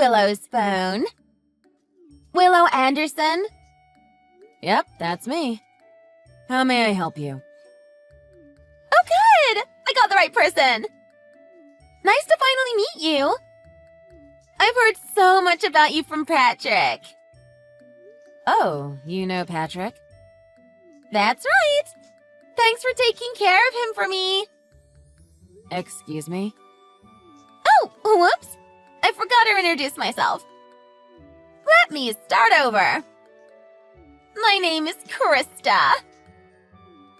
Willow's phone. Willow Anderson? Yep, that's me. How may I help you? Oh, good! I got the right person. Nice to finally meet you. I've heard so much about you from Patrick. Oh, you know Patrick? That's right. Thanks for taking care of him for me. Excuse me? Oh, whoops. I forgot to introduce myself. Let me start over. My name is Krista.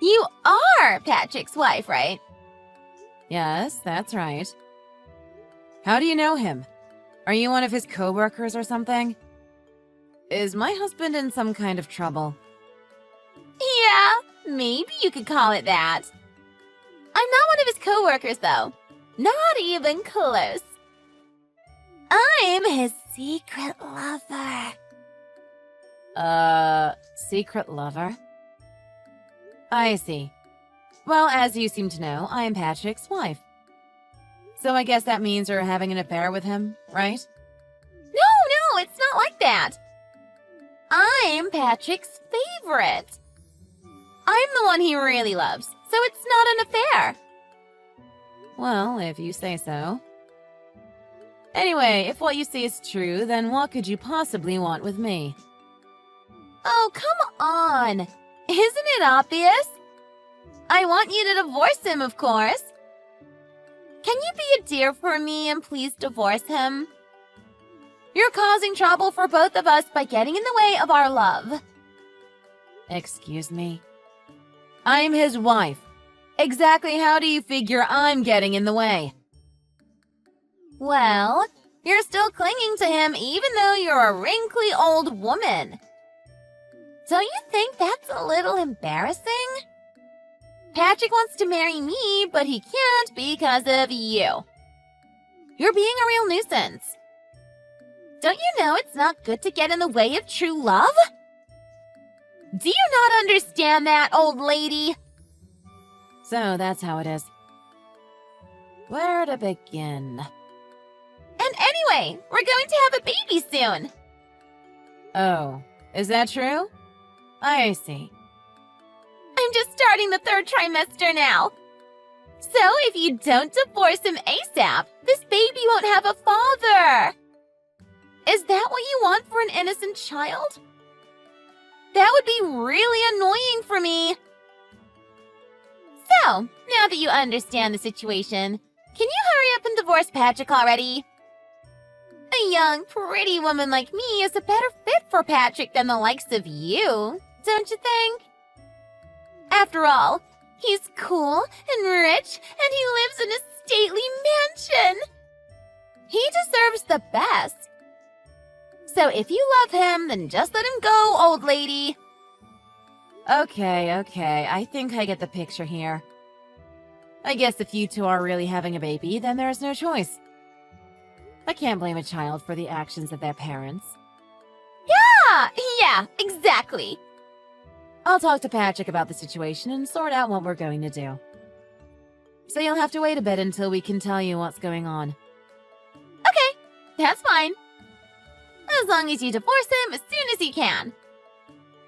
You are Patrick's wife, right? Yes, that's right. How do you know him? Are you one of his co-workers or something? Is my husband in some kind of trouble? Yeah, maybe you could call it that. I'm not one of his co-workers, though. Not even close. I'm his secret lover. Secret lover? I see. Well, as you seem to know, I am Patrick's wife. So I guess that means you're having an affair with him, right? No, it's not like that. I'm Patrick's favorite. I'm the one he really loves, so it's not an affair. Well, if you say so. Anyway, if what you say is true, then what could you possibly want with me? Oh, come on. Isn't it obvious? I want you to divorce him, of course. Can you be a dear for me and please divorce him? You're causing trouble for both of us by getting in the way of our love. Excuse me? I'm his wife. Exactly how do you figure I'm getting in the way? Well, you're still clinging to him even though you're a wrinkly old woman. Don't you think that's a little embarrassing? Patrick wants to marry me, but he can't because of you. You're being a real nuisance. Don't you know it's not good to get in the way of true love? Do you not understand that, old lady? So that's how it is. Where to begin? And anyway, we're going to have a baby soon. Oh, is that true? I see. I'm just starting the 3rd trimester now. So if you don't divorce him ASAP, this baby won't have a father. Is that what you want for an innocent child? That would be really annoying for me. So, now that you understand the situation, can you hurry up and divorce Patrick already? A young, pretty woman like me is a better fit for Patrick than the likes of you, don't you think? After all, he's cool and rich, and he lives in a stately mansion. He deserves the best. So if you love him, then just let him go, old lady. Okay, I think I get the picture here. I guess if you two are really having a baby, then there's no choice. I can't blame a child for the actions of their parents. Yeah, exactly. I'll talk to Patrick about the situation and sort out what we're going to do. So you'll have to wait a bit until we can tell you what's going on. Okay, that's fine. As long as you divorce him as soon as you can.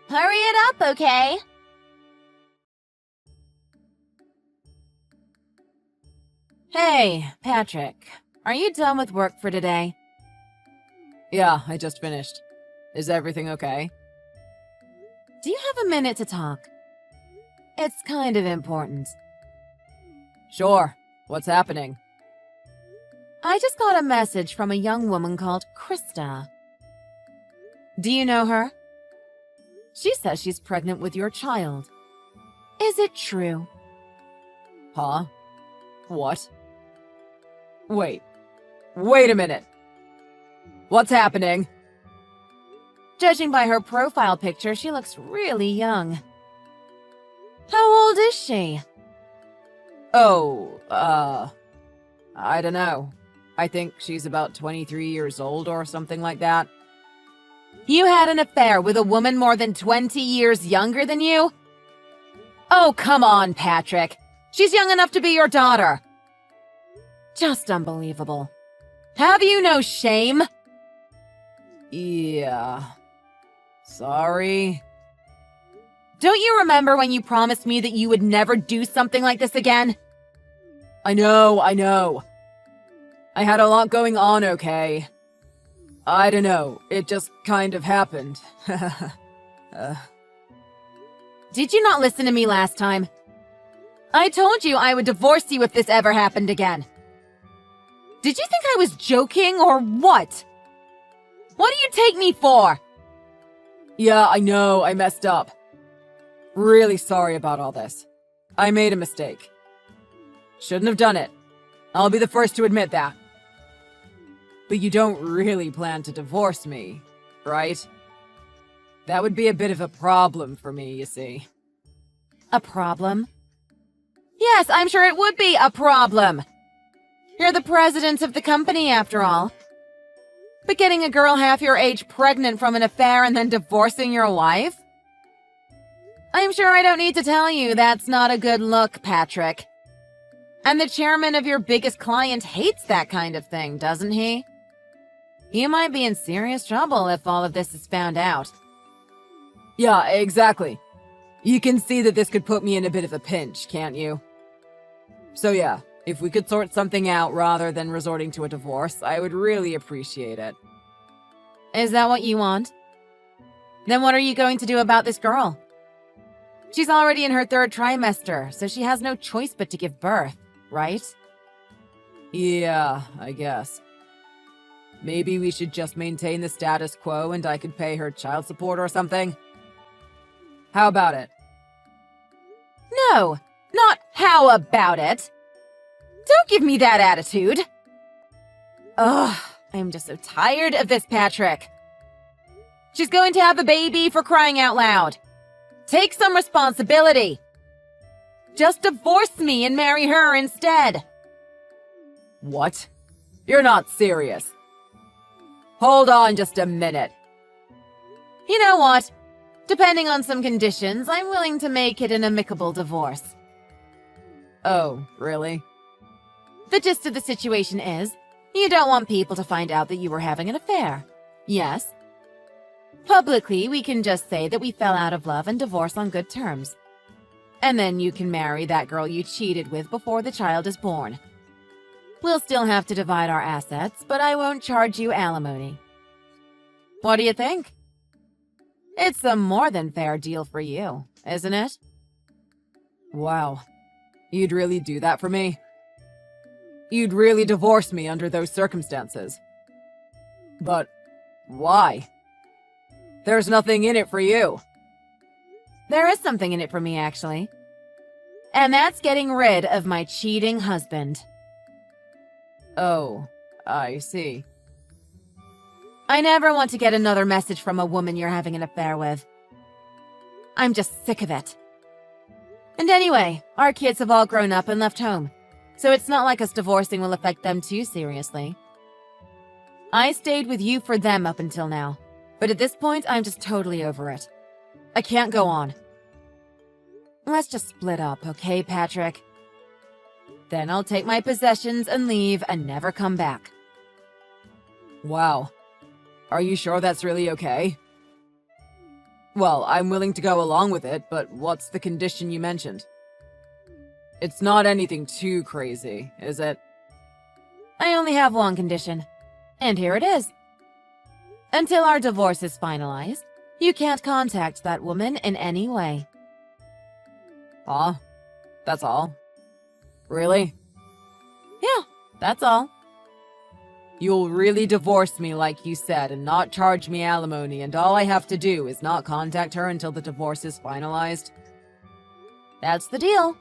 Hurry it up, okay? Hey, Patrick. Are you done with work for today? Yeah, I just finished. Is everything okay? Do you have a minute to talk? It's kind of important. Sure. What's happening? I just got a message from a young woman called Krista. Do you know her? She says she's pregnant with your child. Is it true? Huh? What? Wait a minute. What's happening? Judging by her profile picture, she looks really young. How old is she? Oh, I don't know. I think she's about 23 years old or something like that. You had an affair with a woman more than 20 years younger than you? Oh, come on, Patrick. She's young enough to be your daughter. Just unbelievable. Have you no shame? Yeah. Sorry. Don't you remember when you promised me that you would never do something like this again? I know. I had a lot going on, okay? I don't know, it just kind of happened. Did you not listen to me last time? I told you I would divorce you if this ever happened again. Did you think I was joking or what? What do you take me for? Yeah, I know, I messed up. Really sorry about all this. I made a mistake. Shouldn't have done it. I'll be the first to admit that. But you don't really plan to divorce me, right? That would be a bit of a problem for me, you see. A problem? Yes, I'm sure it would be a problem. You're the president of the company, after all. But getting a girl half your age pregnant from an affair and then divorcing your wife? I'm sure I don't need to tell you that's not a good look, Patrick. And the chairman of your biggest client hates that kind of thing, doesn't he? You might be in serious trouble if all of this is found out. Yeah, exactly. You can see that this could put me in a bit of a pinch, can't you? So yeah, if we could sort something out rather than resorting to a divorce, I would really appreciate it. Is that what you want? Then what are you going to do about this girl? She's already in her 3rd trimester, so she has no choice but to give birth, right? Yeah, I guess. Maybe we should just maintain the status quo and I could pay her child support or something? How about it? No, not how about it. Don't give me that attitude. Ugh, I'm just so tired of this, Patrick. She's going to have a baby, for crying out loud. Take some responsibility. Just divorce me and marry her instead. What? You're not serious. Hold on just a minute. You know what? Depending on some conditions, I'm willing to make it an amicable divorce. Oh, really? The gist of the situation is, you don't want people to find out that you were having an affair. Yes? Publicly, we can just say that we fell out of love and divorce on good terms. And then you can marry that girl you cheated with before the child is born. We'll still have to divide our assets, but I won't charge you alimony. What do you think? It's a more than fair deal for you, isn't it? Wow. You'd really do that for me? You'd really divorce me under those circumstances? But why? There's nothing in it for you. There is something in it for me, actually. And that's getting rid of my cheating husband. Oh, I see. I never want to get another message from a woman you're having an affair with. I'm just sick of it. And anyway, our kids have all grown up and left home, so it's not like us divorcing will affect them too seriously. I stayed with you for them up until now, but at this point, I'm just totally over it. I can't go on. Let's just split up, okay, Patrick? Then I'll take my possessions and leave and never come back. Wow. Are you sure that's really okay? Well, I'm willing to go along with it, but what's the condition you mentioned? It's not anything too crazy, is it? I only have one condition, and here it is. Until our divorce is finalized, you can't contact that woman in any way. Huh? That's all? Really? Yeah, that's all. You'll really divorce me like you said and not charge me alimony, and all I have to do is not contact her until the divorce is finalized? That's the deal.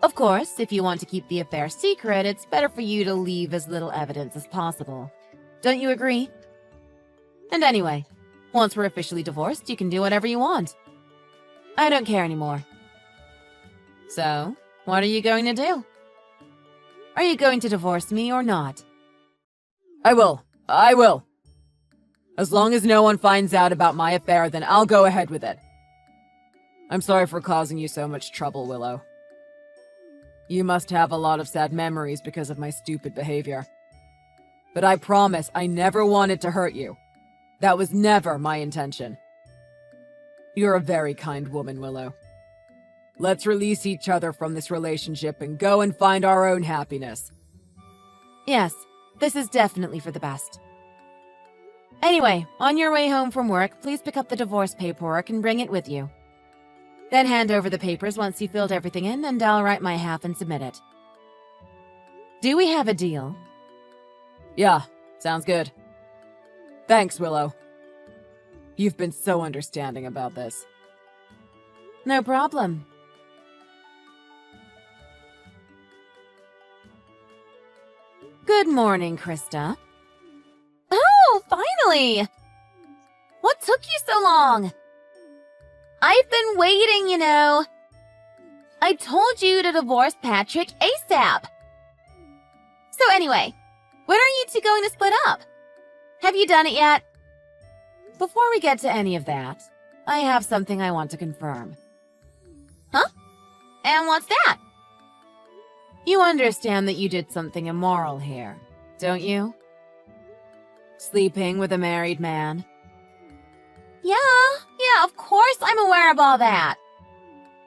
Of course, if you want to keep the affair secret, it's better for you to leave as little evidence as possible. Don't you agree? And anyway, once we're officially divorced, you can do whatever you want. I don't care anymore. So, what are you going to do? Are you going to divorce me or not? I will. As long as no one finds out about my affair, then I'll go ahead with it. I'm sorry for causing you so much trouble, Willow. You must have a lot of sad memories because of my stupid behavior. But I promise I never wanted to hurt you. That was never my intention. You're a very kind woman, Willow. Let's release each other from this relationship and go and find our own happiness. Yes, this is definitely for the best. Anyway, on your way home from work, please pick up the divorce paperwork and bring it with you. Then hand over the papers once you've filled everything in, and I'll write my half and submit it. Do we have a deal? Yeah, sounds good. Thanks, Willow. You've been so understanding about this. No problem. Good morning, Krista. Oh, finally! What took you so long? I've been waiting, you know. I told you to divorce Patrick ASAP. So anyway, when are you two going to split up? Have you done it yet? Before we get to any of that, I have something I want to confirm. Huh? And what's that? You understand that you did something immoral here, don't you? Sleeping with a married man. Yeah, of course I'm aware of all that.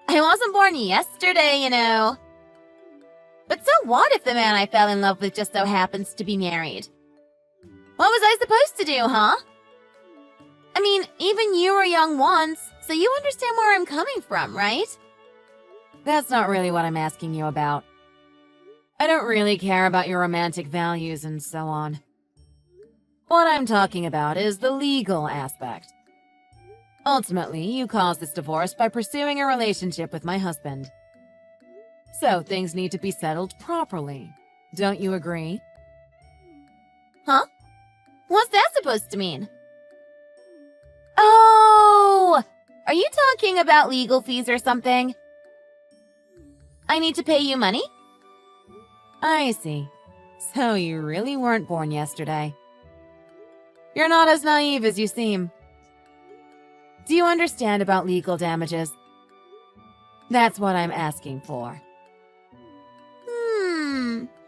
I wasn't born yesterday, you know. But so what if the man I fell in love with just so happens to be married? What was I supposed to do, huh? I mean, even you were young once, so you understand where I'm coming from, right? That's not really what I'm asking you about. I don't really care about your romantic values and so on. What I'm talking about is the legal aspect. Ultimately, you caused this divorce by pursuing a relationship with my husband. So things need to be settled properly. Don't you agree? Huh? What's that supposed to mean? Oh! Are you talking about legal fees or something? I need to pay you money? I see. So you really weren't born yesterday. You're not as naive as you seem. Do you understand about legal damages? That's what I'm asking for.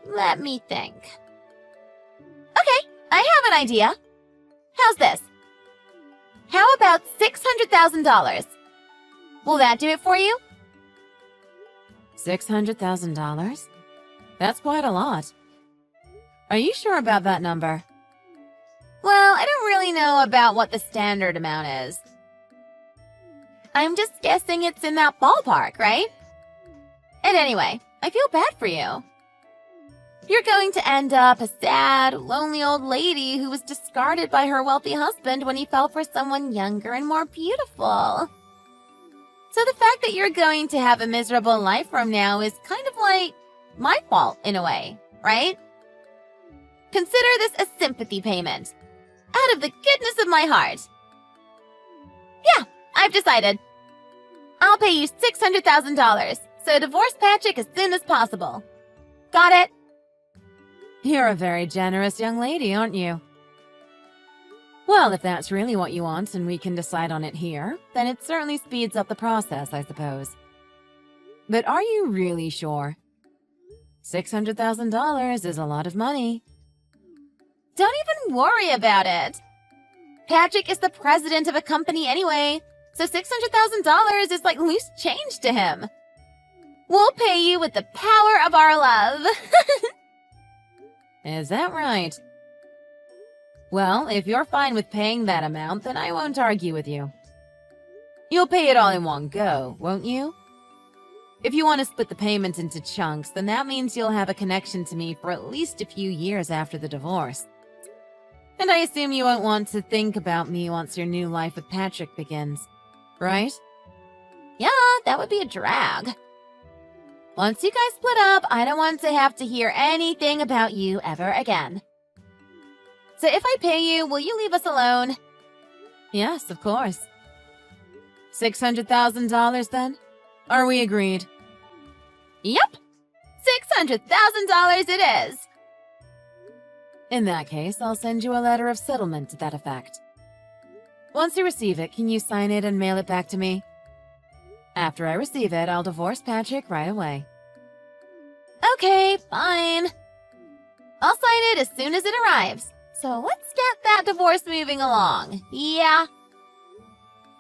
Let me think. Okay, I have an idea. How's this? How about $600,000? Will that do it for you? $600,000? That's quite a lot. Are you sure about that number? Well, I don't really know about what the standard amount is. I'm just guessing it's in that ballpark, right? And anyway, I feel bad for you. You're going to end up a sad, lonely old lady who was discarded by her wealthy husband when he fell for someone younger and more beautiful. So the fact that you're going to have a miserable life from now is kind of like my fault in a way, right? Consider this a sympathy payment. Out of the goodness of my heart. Yeah, I've decided. I'll pay you $600,000, so divorce Patrick as soon as possible. Got it? You're a very generous young lady, aren't you? Well, if that's really what you want and we can decide on it here, then it certainly speeds up the process, I suppose. But are you really sure? $600,000 is a lot of money. Don't even worry about it. Patrick is the president of a company anyway, so $600,000 is like loose change to him. We'll pay you with the power of our love. Is that right? Well, if you're fine with paying that amount, then I won't argue with you. You'll pay it all in one go, won't you? If you want to split the payment into chunks, then that means you'll have a connection to me for at least a few years after the divorce. And I assume you won't want to think about me once your new life with Patrick begins, right? Yeah, that would be a drag. Once you guys split up, I don't want to have to hear anything about you ever again. So if I pay you, will you leave us alone? Yes, of course. $600,000 then? Are we agreed? Yep. $600,000 it is. In that case, I'll send you a letter of settlement to that effect. Once you receive it, can you sign it and mail it back to me? After I receive it, I'll divorce Patrick right away. Okay, fine. I'll sign it as soon as it arrives. So let's get that divorce moving along. Yeah?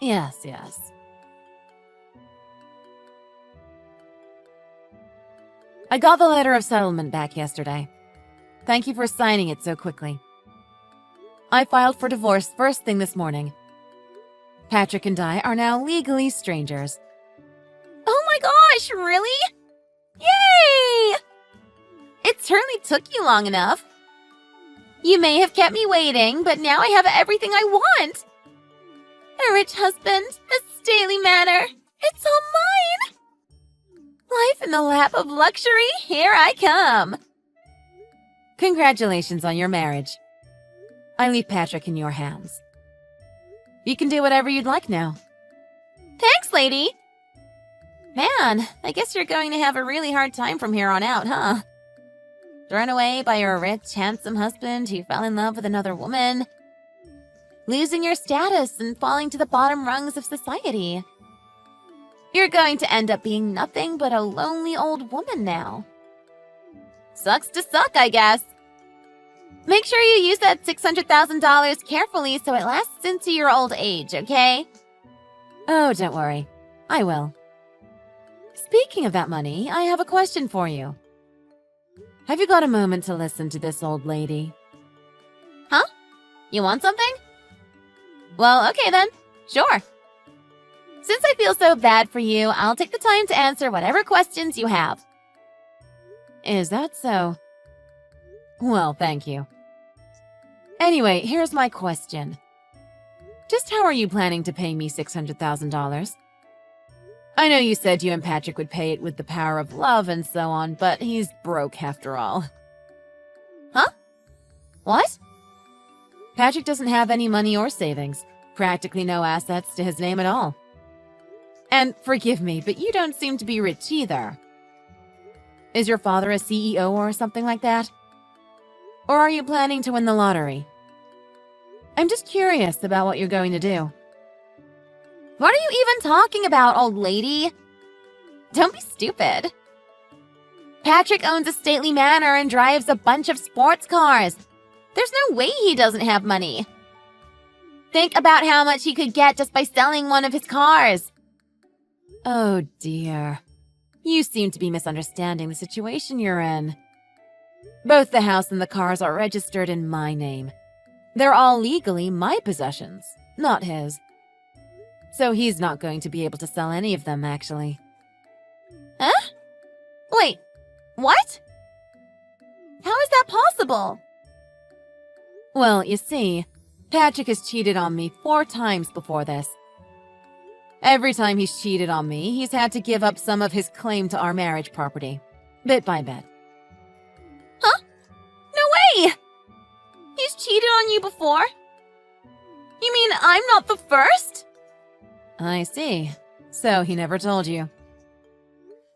Yes, yes. I got the letter of settlement back yesterday. Thank you for signing it so quickly. I filed for divorce first thing this morning. Patrick and I are now legally strangers. Oh my gosh, really? Yay! It certainly took you long enough. You may have kept me waiting, but now I have everything I want. A rich husband, a stately manor. It's all mine. Life in the lap of luxury, here I come. Congratulations on your marriage. I leave Patrick in your hands. You can do whatever you'd like now. Thanks, lady. Man, I guess you're going to have a really hard time from here on out, huh? Thrown away by your rich, handsome husband who fell in love with another woman. Losing your status and falling to the bottom rungs of society. You're going to end up being nothing but a lonely old woman now. Sucks to suck, I guess. Make sure you use that $600,000 carefully so it lasts into your old age, okay? Oh, don't worry. I will. Speaking of that money, I have a question for you. Have you got a moment to listen to this old lady? Huh? You want something? Well, okay then. Sure. Since I feel so bad for you, I'll take the time to answer whatever questions you have. Is that so? Well, thank you. Anyway, here's my question. Just how are you planning to pay me $600,000? I know you said you and Patrick would pay it with the power of love and so on, but he's broke after all. Huh? What? Patrick doesn't have any money or savings, practically no assets to his name at all. And forgive me, but you don't seem to be rich either. Is your father a CEO or something like that? Or are you planning to win the lottery? I'm just curious about what you're going to do. What are you even talking about, old lady? Don't be stupid. Patrick owns a stately manor and drives a bunch of sports cars. There's no way he doesn't have money. Think about how much he could get just by selling one of his cars. Oh dear. You seem to be misunderstanding the situation you're in. Both the house and the cars are registered in my name. They're all legally my possessions, not his. So he's not going to be able to sell any of them, actually. Huh? Wait, what? How is that possible? Well, you see, Patrick has cheated on me 4 times before this. Every time he's cheated on me, he's had to give up some of his claim to our marriage property, bit by bit. Huh? No way! He's cheated on you before? You mean I'm not the first? I see. So he never told you.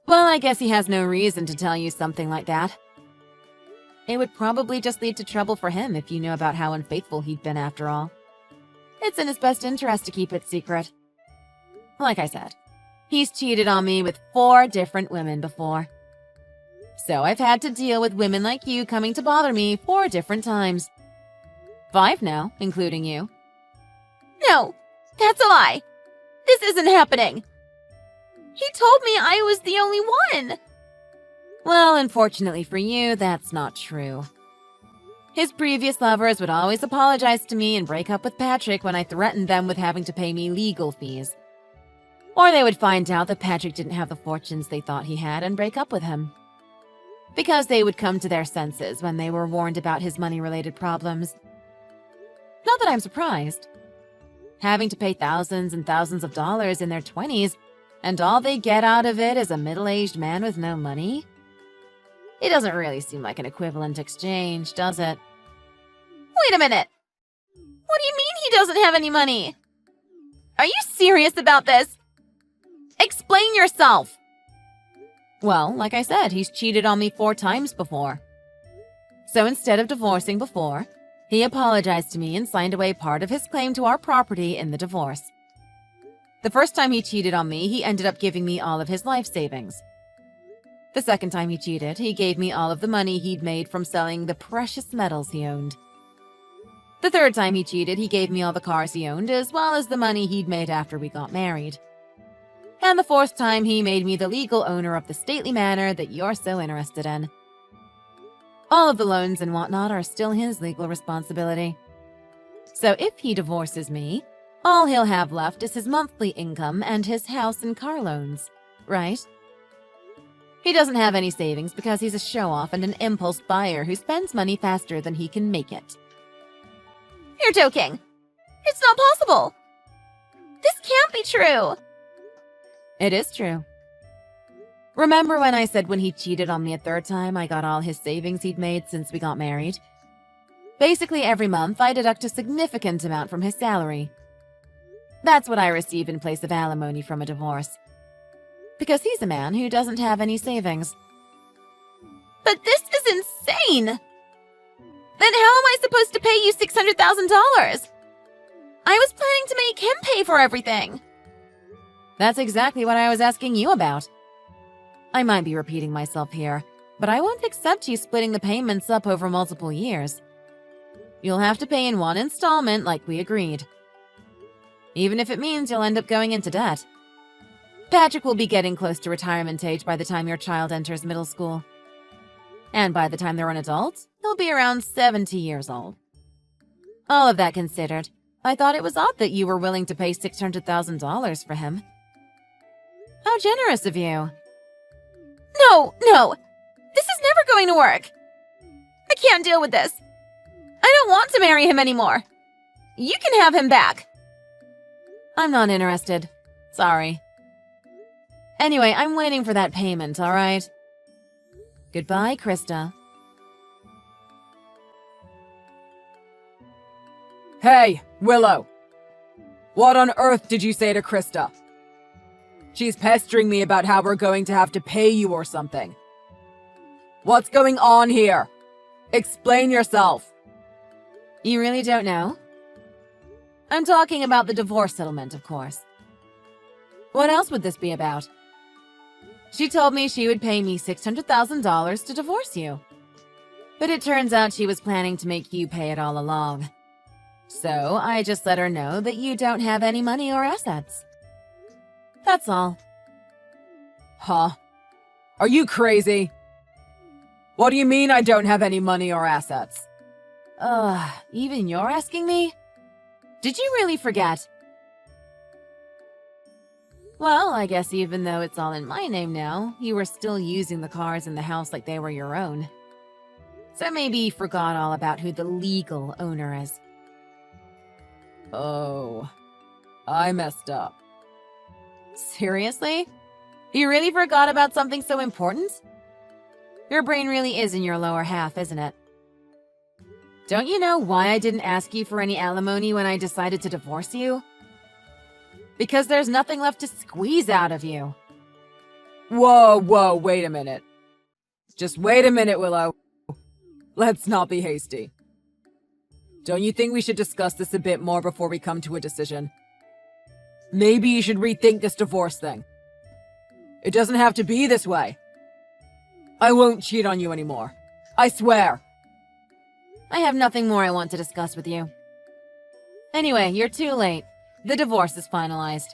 Well, I guess he has no reason to tell you something like that. It would probably just lead to trouble for him if you knew about how unfaithful he'd been after all. It's in his best interest to keep it secret. Like I said, he's cheated on me with 4 different women before. So I've had to deal with women like you coming to bother me 4 different times. 5 now, including you. No, that's a lie. This isn't happening. He told me I was the only one. Well, unfortunately for you, that's not true. His previous lovers would always apologize to me and break up with Patrick when I threatened them with having to pay me legal fees. Or they would find out that Patrick didn't have the fortunes they thought he had and break up with him. Because they would come to their senses when they were warned about his money-related problems. Not that I'm surprised. Having to pay thousands and thousands of dollars in their 20s, and all they get out of it is a middle-aged man with no money? It doesn't really seem like an equivalent exchange, does it? Wait a minute. What do you mean he doesn't have any money? Are you serious about this? Explain yourself. Well, like I said, he's cheated on me 4 times before. So instead of divorcing before, he apologized to me and signed away part of his claim to our property in the divorce. The first time he cheated on me, he ended up giving me all of his life savings. The second time he cheated, he gave me all of the money he'd made from selling the precious metals he owned. The third time he cheated, he gave me all the cars he owned, as well as the money he'd made after we got married. And the fourth time, he made me the legal owner of the stately manor that you're so interested in. All of the loans and whatnot are still his legal responsibility. So if he divorces me, all he'll have left is his monthly income and his house and car loans, right? He doesn't have any savings because he's a show-off and an impulse buyer who spends money faster than he can make it. You're joking. It's not possible. This can't be true. It is true. Remember when I said when he cheated on me a third time, I got all his savings he'd made since we got married? Basically, every month, I deduct a significant amount from his salary. That's what I receive in place of alimony from a divorce. Because he's a man who doesn't have any savings. But this is insane! Then how am I supposed to pay you $600,000? I was planning to make him pay for everything. That's exactly what I was asking you about. I might be repeating myself here, but I won't accept you splitting the payments up over multiple years. You'll have to pay in one installment like we agreed. Even if it means you'll end up going into debt. Patrick will be getting close to retirement age by the time your child enters middle school. And by the time they're an adult, he'll be around 70 years old. All of that considered, I thought it was odd that you were willing to pay $600,000 for him. How generous of you. No! This is never going to work. I can't deal with this. I don't want to marry him anymore. You can have him back. I'm not interested. Sorry. Anyway, I'm waiting for that payment, all right? Goodbye, Krista. Hey, Willow! What on earth did you say to Krista? She's pestering me about how we're going to have to pay you or something. What's going on here? Explain yourself. You really don't know? I'm talking about the divorce settlement, of course. What else would this be about? She told me she would pay me $600,000 to divorce you. But it turns out she was planning to make you pay it all along. So I just let her know that you don't have any money or assets. That's all. Huh? Are you crazy? What do you mean I don't have any money or assets? Even you're asking me? Did you really forget? Well, I guess even though it's all in my name now, you were still using the cars in the house like they were your own. So maybe you forgot all about who the legal owner is. Oh, I messed up. Seriously? You really forgot about something so important? Your brain really is in your lower half, isn't it? Don't you know why I didn't ask you for any alimony when I decided to divorce you? Because there's nothing left to squeeze out of you. Whoa, wait a minute. Just wait a minute, Willow. Let's not be hasty. Don't you think we should discuss this a bit more before we come to a decision? Maybe you should rethink this divorce thing. It doesn't have to be this way. I won't cheat on you anymore. I swear. I have nothing more I want to discuss with you. Anyway, you're too late. The divorce is finalized.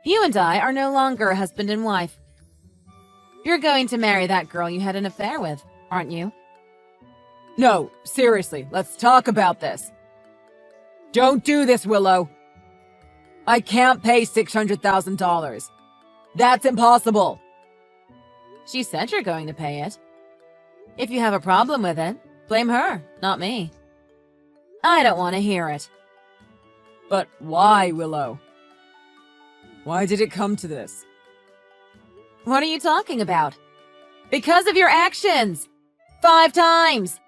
You and I are no longer husband and wife. You're going to marry that girl you had an affair with, aren't you? No, seriously, let's talk about this. Don't do this, Willow. I can't pay $600,000. That's impossible. She said you're going to pay it. If you have a problem with it, blame her, not me. I don't want to hear it. But why, Willow? Why did it come to this? What are you talking about? Because of your actions! 5 times!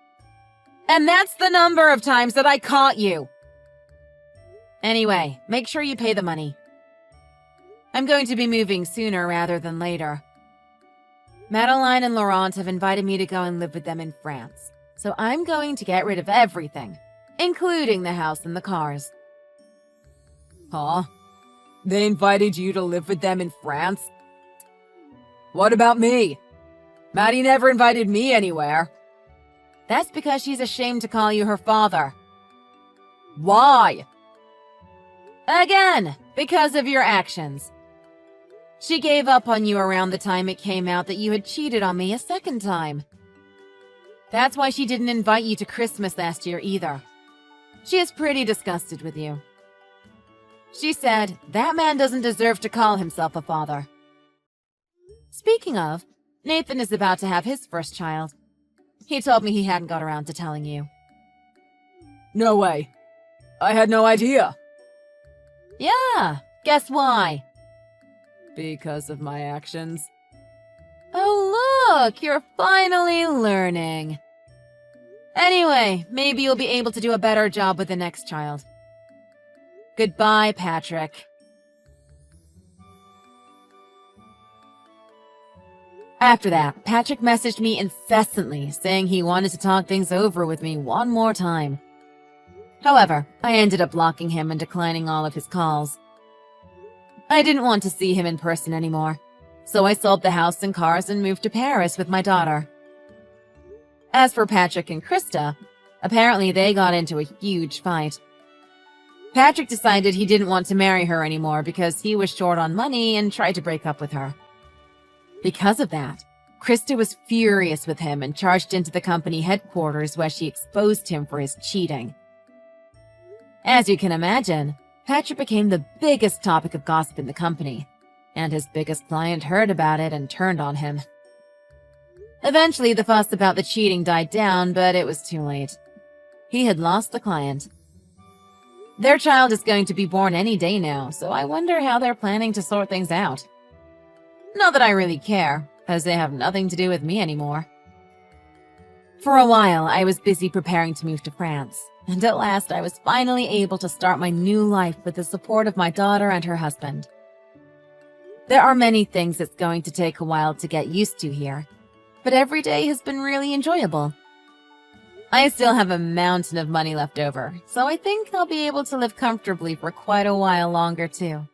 And that's the number of times that I caught you! Anyway, make sure you pay the money. I'm going to be moving sooner rather than later. Madeline and Laurent have invited me to go and live with them in France, so I'm going to get rid of everything, including the house and the cars. Huh? They invited you to live with them in France? What about me? Maddie never invited me anywhere. That's because she's ashamed to call you her father. Why? Again, because of your actions. She gave up on you around the time it came out that you had cheated on me a second time. That's why she didn't invite you to Christmas last year either. She is pretty disgusted with you. She said, that man doesn't deserve to call himself a father. Speaking of, Nathan is about to have his first child. He told me he hadn't got around to telling you. No way. I had no idea. Yeah, guess why? Because of my actions. Oh, look, you're finally learning. Anyway, maybe you'll be able to do a better job with the next child. Goodbye, Patrick. After that, Patrick messaged me incessantly, saying he wanted to talk things over with me one more time. However, I ended up blocking him and declining all of his calls. I didn't want to see him in person anymore, so I sold the house and cars and moved to Paris with my daughter. As for Patrick and Krista, apparently they got into a huge fight. Patrick decided he didn't want to marry her anymore because he was short on money and tried to break up with her. Because of that, Krista was furious with him and charged into the company headquarters where she exposed him for his cheating. As you can imagine, Patrick became the biggest topic of gossip in the company, and his biggest client heard about it and turned on him. Eventually, the fuss about the cheating died down, but it was too late. He had lost the client. Their child is going to be born any day now, so I wonder how they're planning to sort things out. Not that I really care, as they have nothing to do with me anymore. For a while, I was busy preparing to move to France, and at last I was finally able to start my new life with the support of my daughter and her husband. There are many things it's going to take a while to get used to here, but every day has been really enjoyable. I still have a mountain of money left over, so I think I'll be able to live comfortably for quite a while longer too.